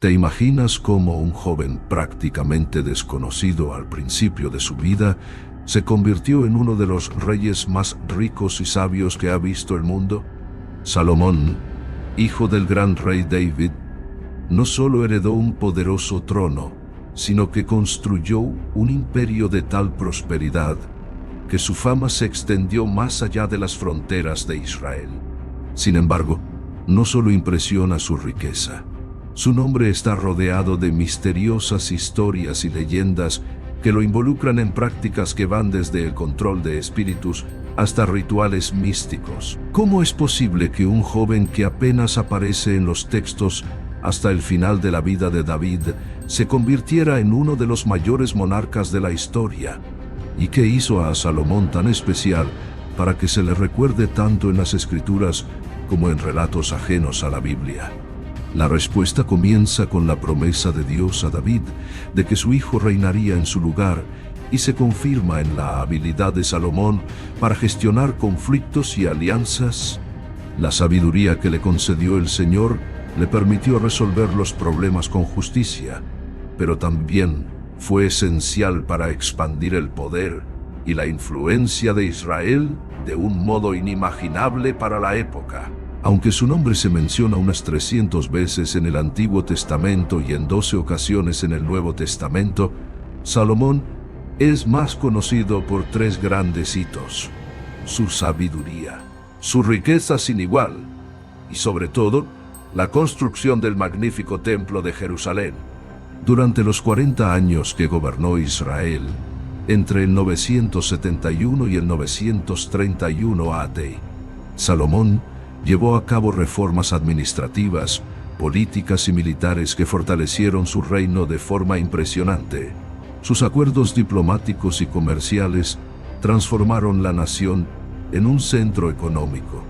¿Te imaginas cómo un joven prácticamente desconocido al principio de su vida se convirtió en uno de los reyes más ricos y sabios que ha visto el mundo? Salomón, hijo del gran rey David, no solo heredó un poderoso trono, sino que construyó un imperio de tal prosperidad que su fama se extendió más allá de las fronteras de Israel. Sin embargo, no solo impresiona su riqueza. Su nombre está rodeado de misteriosas historias y leyendas que lo involucran en prácticas que van desde el control de espíritus hasta rituales místicos. ¿Cómo es posible que un joven que apenas aparece en los textos hasta el final de la vida de David se convirtiera en uno de los mayores monarcas de la historia? ¿Y qué hizo a Salomón tan especial para que se le recuerde tanto en las Escrituras como en relatos ajenos a la Biblia? La respuesta comienza con la promesa de Dios a David de que su hijo reinaría en su lugar y se confirma en la habilidad de Salomón para gestionar conflictos y alianzas. La sabiduría que le concedió el Señor le permitió resolver los problemas con justicia, pero también fue esencial para expandir el poder y la influencia de Israel de un modo inimaginable para la época. Aunque su nombre se menciona unas 300 veces en el Antiguo Testamento y en 12 ocasiones en el Nuevo Testamento, Salomón es más conocido por 3 grandes hitos: su sabiduría, su riqueza sin igual y, sobre todo, la construcción del magnífico Templo de Jerusalén. Durante los 40 años que gobernó Israel, entre el 971 y el 931 a.C., Salomón llevó a cabo reformas administrativas, políticas y militares que fortalecieron su reino de forma impresionante. Sus acuerdos diplomáticos y comerciales transformaron la nación en un centro económico,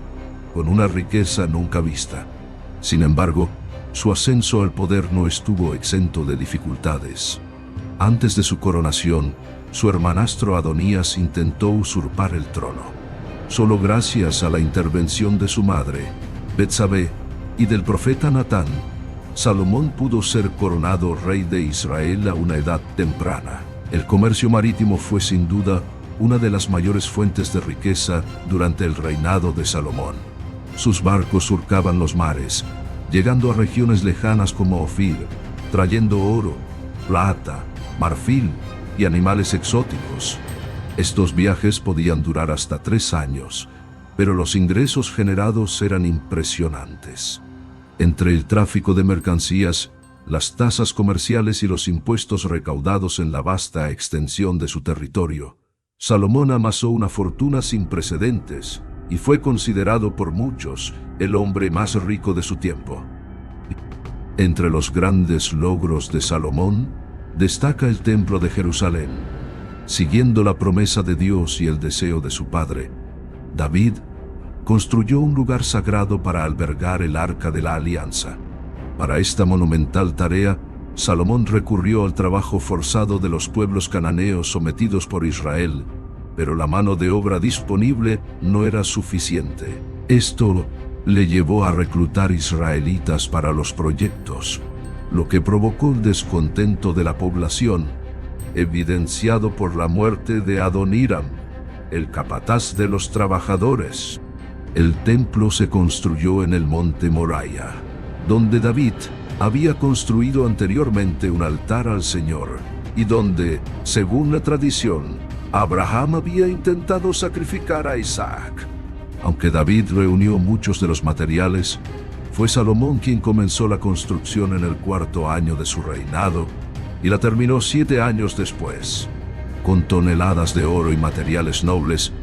con una riqueza nunca vista. Sin embargo, su ascenso al poder no estuvo exento de dificultades. Antes de su coronación, su hermanastro Adonías intentó usurpar el trono. Solo gracias a la intervención de su madre, Betsabé, y del profeta Natán, Salomón pudo ser coronado rey de Israel a una edad temprana. El comercio marítimo fue sin duda una de las mayores fuentes de riqueza durante el reinado de Salomón. Sus barcos surcaban los mares, llegando a regiones lejanas como Ofir, trayendo oro, plata, marfil y animales exóticos. Estos viajes podían durar hasta 3 años, pero los ingresos generados eran impresionantes. Entre el tráfico de mercancías, las tasas comerciales y los impuestos recaudados en la vasta extensión de su territorio, Salomón amasó una fortuna sin precedentes y fue considerado por muchos el hombre más rico de su tiempo. Entre los grandes logros de Salomón, destaca el Templo de Jerusalén. Siguiendo la promesa de Dios y el deseo de su padre, David construyó un lugar sagrado para albergar el Arca de la Alianza. Para esta monumental tarea, Salomón recurrió al trabajo forzado de los pueblos cananeos sometidos por Israel, pero la mano de obra disponible no era suficiente. Esto le llevó a reclutar israelitas para los proyectos, lo que provocó el descontento de la población, evidenciado por la muerte de Adoniram, el capataz de los trabajadores. El templo se construyó en el monte Moriah, donde David había construido anteriormente un altar al Señor, y donde, según la tradición, Abraham había intentado sacrificar a Isaac. Aunque David reunió muchos de los materiales, fue Salomón quien comenzó la construcción en el 4º año de su reinado, y la terminó 7 años después. Con toneladas de oro y materiales nobles,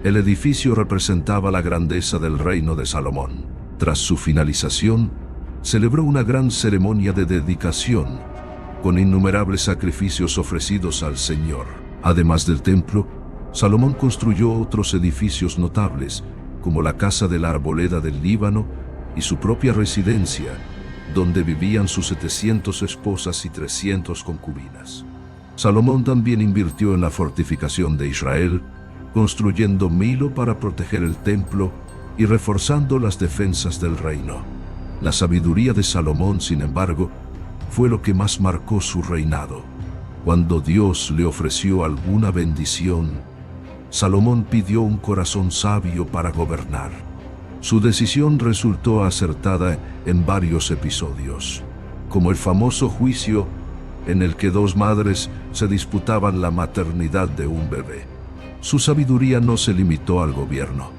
el edificio representaba la grandeza del reino de Salomón. Tras su finalización, celebró una gran ceremonia de dedicación, con innumerables sacrificios ofrecidos al Señor. Además del templo, Salomón construyó otros edificios notables, como la Casa de la Arboleda del Líbano y su propia residencia, donde vivían sus 700 esposas y 300 concubinas. Salomón también invirtió en la fortificación de Israel, construyendo Milo para proteger el templo y reforzando las defensas del reino. La sabiduría de Salomón, sin embargo, fue lo que más marcó su reinado. Cuando Dios le ofreció alguna bendición, Salomón pidió un corazón sabio para gobernar. Su decisión resultó acertada en varios episodios, como el famoso juicio en el que dos madres se disputaban la maternidad de un bebé. Su sabiduría no se limitó al gobierno.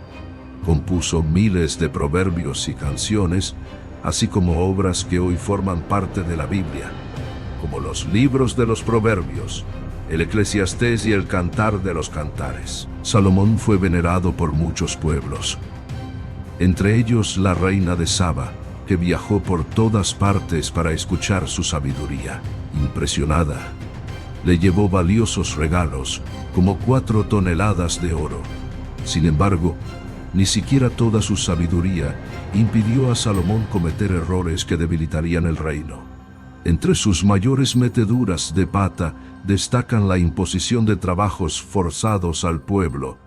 Compuso miles de proverbios y canciones, así como obras que hoy forman parte de la Biblia, como los libros de los Proverbios, el Eclesiastés y el Cantar de los Cantares. Salomón fue venerado por muchos pueblos, entre ellos la reina de Saba, que viajó por todas partes para escuchar su sabiduría. Impresionada, le llevó valiosos regalos, como 4 toneladas de oro. Sin embargo, ni siquiera toda su sabiduría impidió a Salomón cometer errores que debilitarían el reino. Entre sus mayores meteduras de pata destacan la imposición de trabajos forzados al pueblo,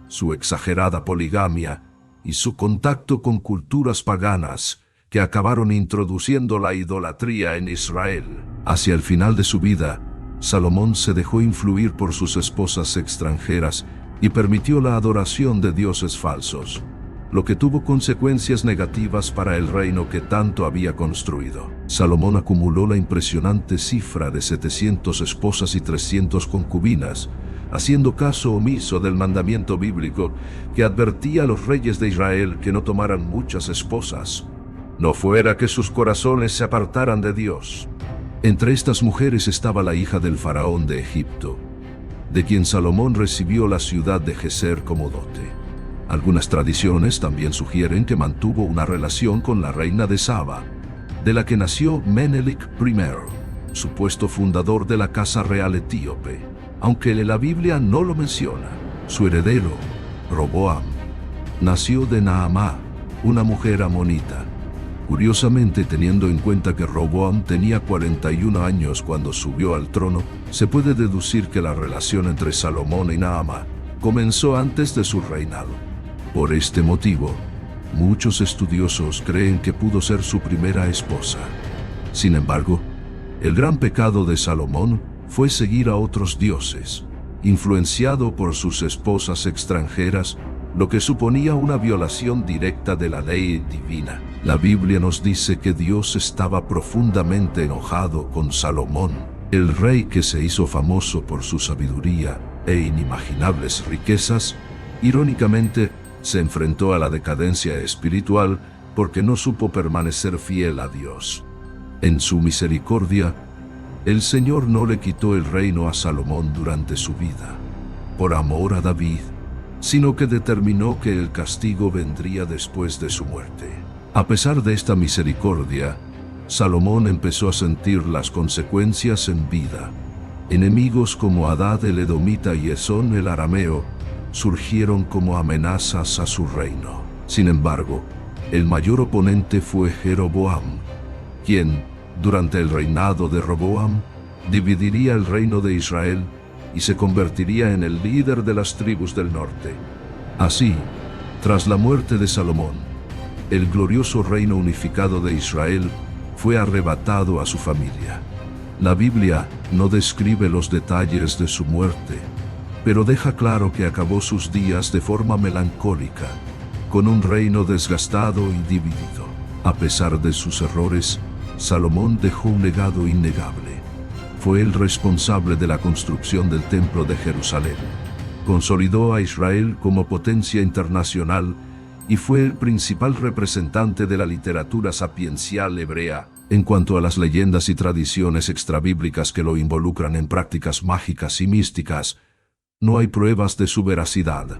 su exagerada poligamia y su contacto con culturas paganas que acabaron introduciendo la idolatría en Israel. Hacia el final de su vida, Salomón se dejó influir por sus esposas extranjeras y permitió la adoración de dioses falsos, lo que tuvo consecuencias negativas para el reino que tanto había construido. Salomón acumuló la impresionante cifra de 700 esposas y 300 concubinas, haciendo caso omiso del mandamiento bíblico que advertía a los reyes de Israel que no tomaran muchas esposas, no fuera que sus corazones se apartaran de Dios. Entre estas mujeres estaba la hija del faraón de Egipto, de quien Salomón recibió la ciudad de Geser como dote. Algunas tradiciones también sugieren que mantuvo una relación con la reina de Saba, de la que nació Menelik I, supuesto fundador de la casa real etíope, aunque la Biblia no lo menciona. Su heredero, Roboam, nació de Naamá, una mujer amonita. Curiosamente, teniendo en cuenta que Roboam tenía 41 años cuando subió al trono, se puede deducir que la relación entre Salomón y Naamá comenzó antes de su reinado. Por este motivo, muchos estudiosos creen que pudo ser su primera esposa. Sin embargo, el gran pecado de Salomón fue seguir a otros dioses, influenciado por sus esposas extranjeras, lo que suponía una violación directa de la ley divina. La Biblia nos dice que Dios estaba profundamente enojado con Salomón, el rey que se hizo famoso por su sabiduría e inimaginables riquezas. Irónicamente, se enfrentó a la decadencia espiritual porque no supo permanecer fiel a Dios. En su misericordia, el Señor no le quitó el reino a Salomón durante su vida, por amor a David, sino que determinó que el castigo vendría después de su muerte. A pesar de esta misericordia, Salomón empezó a sentir las consecuencias en vida. Enemigos como Hadad el edomita y Esón el arameo surgieron como amenazas a su reino. Sin embargo, el mayor oponente fue Jeroboam, quien, durante el reinado de Roboam, dividiría el reino de Israel y se convertiría en el líder de las tribus del norte. Así, tras la muerte de Salomón, el glorioso reino unificado de Israel fue arrebatado a su familia. La Biblia no describe los detalles de su muerte, pero deja claro que acabó sus días de forma melancólica, con un reino desgastado y dividido. A pesar de sus errores, Salomón dejó un legado innegable. Fue el responsable de la construcción del Templo de Jerusalén. Consolidó a Israel como potencia internacional y fue el principal representante de la literatura sapiencial hebrea. En cuanto a las leyendas y tradiciones extrabíblicas que lo involucran en prácticas mágicas y místicas, no hay pruebas de su veracidad.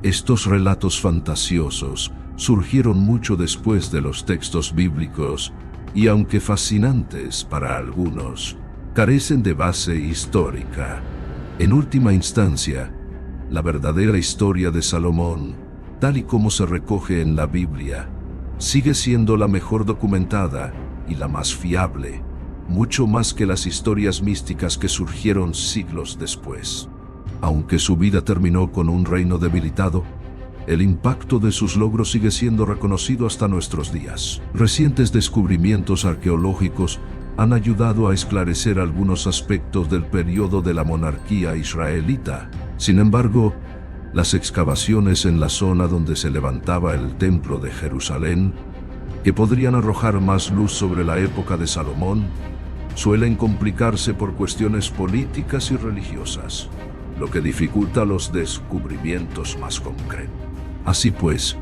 Estos relatos fantasiosos surgieron mucho después de los textos bíblicos y, aunque fascinantes para algunos, carecen de base histórica. En última instancia, la verdadera historia de Salomón, tal y como se recoge en la Biblia, sigue siendo la mejor documentada y la más fiable, mucho más que las historias místicas que surgieron siglos después. Aunque su vida terminó con un reino debilitado, el impacto de sus logros sigue siendo reconocido hasta nuestros días. Recientes descubrimientos arqueológicos han ayudado a esclarecer algunos aspectos del periodo de la monarquía israelita. Sin embargo, las excavaciones en la zona donde se levantaba el Templo de Jerusalén, que podrían arrojar más luz sobre la época de Salomón, suelen complicarse por cuestiones políticas y religiosas, lo que dificulta los descubrimientos más concretos. Así pues,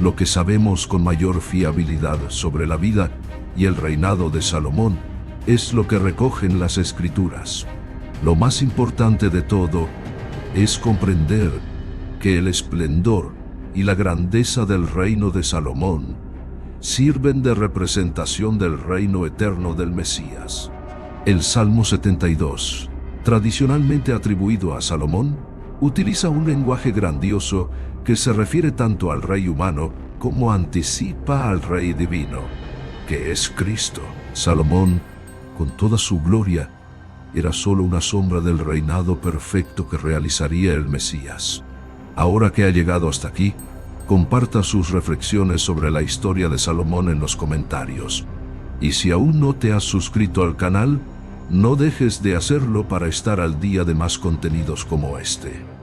lo que sabemos con mayor fiabilidad sobre la vida y el reinado de Salomón es lo que recogen las Escrituras. Lo más importante de todo es comprender que el esplendor y la grandeza del reino de Salomón sirven de representación del reino eterno del Mesías. El Salmo 72, tradicionalmente atribuido a Salomón, utiliza un lenguaje grandioso que se refiere tanto al rey humano como anticipa al rey divino, que es Cristo. Salomón, con toda su gloria, era solo una sombra del reinado perfecto que realizaría el Mesías. Ahora que ha llegado hasta aquí, comparta sus reflexiones sobre la historia de Salomón en los comentarios. Y si aún no te has suscrito al canal, no dejes de hacerlo para estar al día de más contenidos como este.